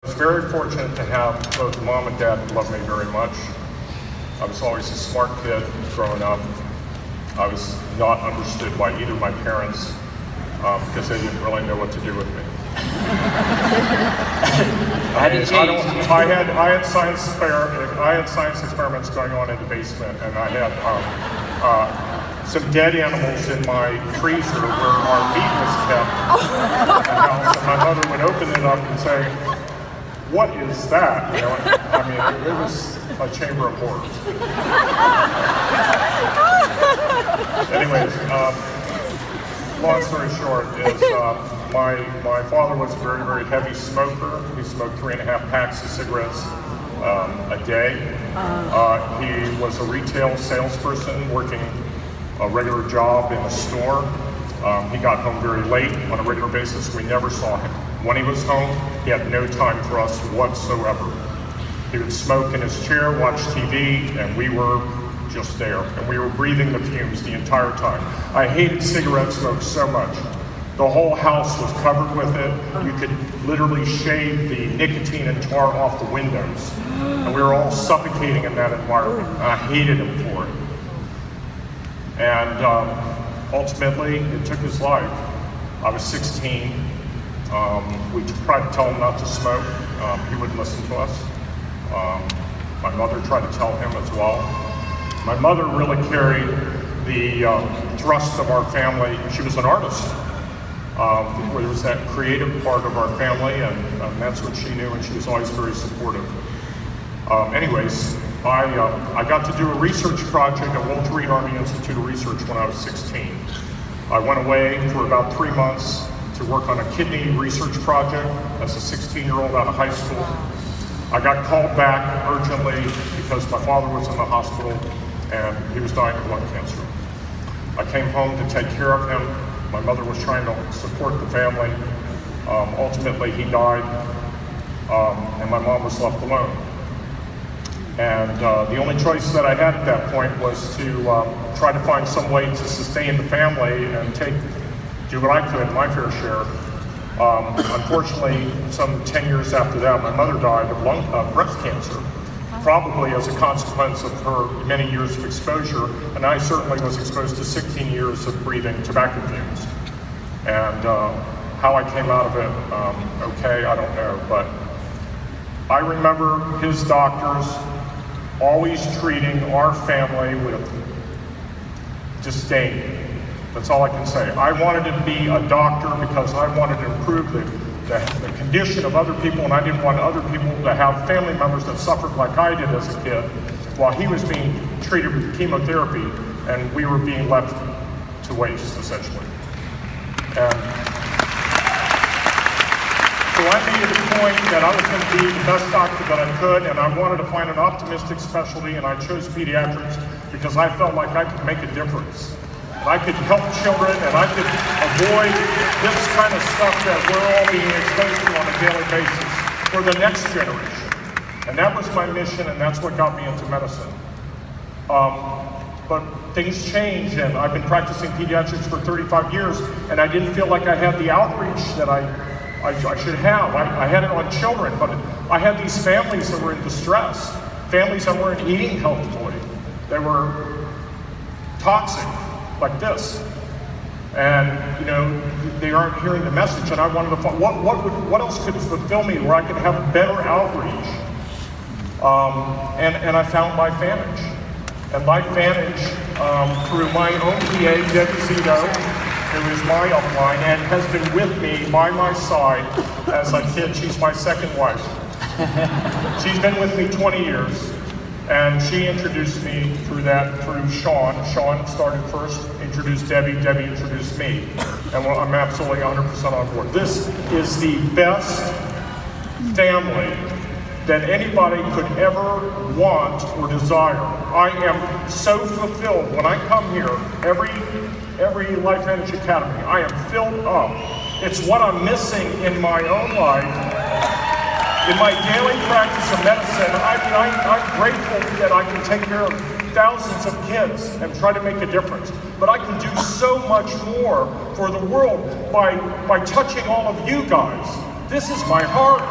I was very fortunate to have both mom and dad who loved me very much. I was always a smart kid growing up. I was not understood by either of my parents because they didn't really know what to do with me. I had science experiments going on in the basement, and I had some dead animals in my freezer where our meat was kept in the house, and my mother would open it up and say, "What is that?" You know, I mean, it was a chamber of horrors. Anyways, long story short is my father was a very, very heavy smoker. He smoked 3.5 packs of cigarettes a day. He was a retail salesperson working a regular job in a store. He got home very late on a regular basis. We never saw him. When he was home, he had no time for us whatsoever. He would smoke in his chair, watch TV, and we were just there. And we were breathing the fumes the entire time. I hated cigarette smoke so much. The whole house was covered with it. You could literally shave the nicotine and tar off the windows. And we were all suffocating in that environment. I hated him for it. And ultimately, it took his life. I was 16. We tried to tell him not to smoke. He wouldn't listen to us. My mother tried to tell him as well. My mother really carried the thrust of our family. She was an artist. There was that creative part of our family, and that's what she knew, and she was always very supportive. Anyways, I got to do a research project at Walter Reed Army Institute of Research when I was 16. I went away for about 3 months to work on a kidney research project as a 16-year-old out of high school. I got called back urgently because my father was in the hospital and he was dying of lung cancer. I came home to take care of him. My mother was trying to support the family. Ultimately, he died, and my mom was left alone. And the only choice that I had at that point was to try to find some way to sustain the family and do what I could, my fair share. Unfortunately, some 10 years after that, my mother died of breast cancer, probably as a consequence of her many years of exposure, and I certainly was exposed to 16 years of breathing tobacco fumes. And how I came out of it okay, I don't know, but I remember his doctors always treating our family with disdain. That's all I can say. I wanted to be a doctor because I wanted to improve the condition of other people, and I didn't want other people to have family members that suffered like I did as a kid while he was being treated with chemotherapy and we were being left to waste, essentially. And so I made it a point that I was going to be the best doctor that I could, and I wanted to find an optimistic specialty, and I chose pediatrics because I felt like I could make a difference. And I could help children, and I could avoid this kind of stuff that we're all being exposed to on a daily basis for the next generation. And that was my mission, and that's what got me into medicine. But things change, and I've been practicing pediatrics for 35 years, and I didn't feel like I had the outreach that I should have. I had it on children, but I had these families that were in distress, families that weren't eating healthfully. They were toxic, like this. And, you know, they aren't hearing the message, and I wanted to find, what else could fulfill me where I could have better outreach? And I found LifeVantage. And LifeVantage, through my own PA, Debbie Zito, who is my upline and has been with me by my side as a kid. She's my second wife. She's been with me 20 years, and she introduced me through Sean. Sean started first, introduced Debbie, Debbie introduced me, and I'm absolutely 100% on board. This is the best family that anybody could ever want or desire. I am so fulfilled when I come here every LifeVantage Academy. I am filled up. It's what I'm missing in my own life. In my daily practice of medicine, I'm grateful that I can take care of thousands of kids and try to make a difference. But I can do so much more for the world by touching all of you guys. This is my heart.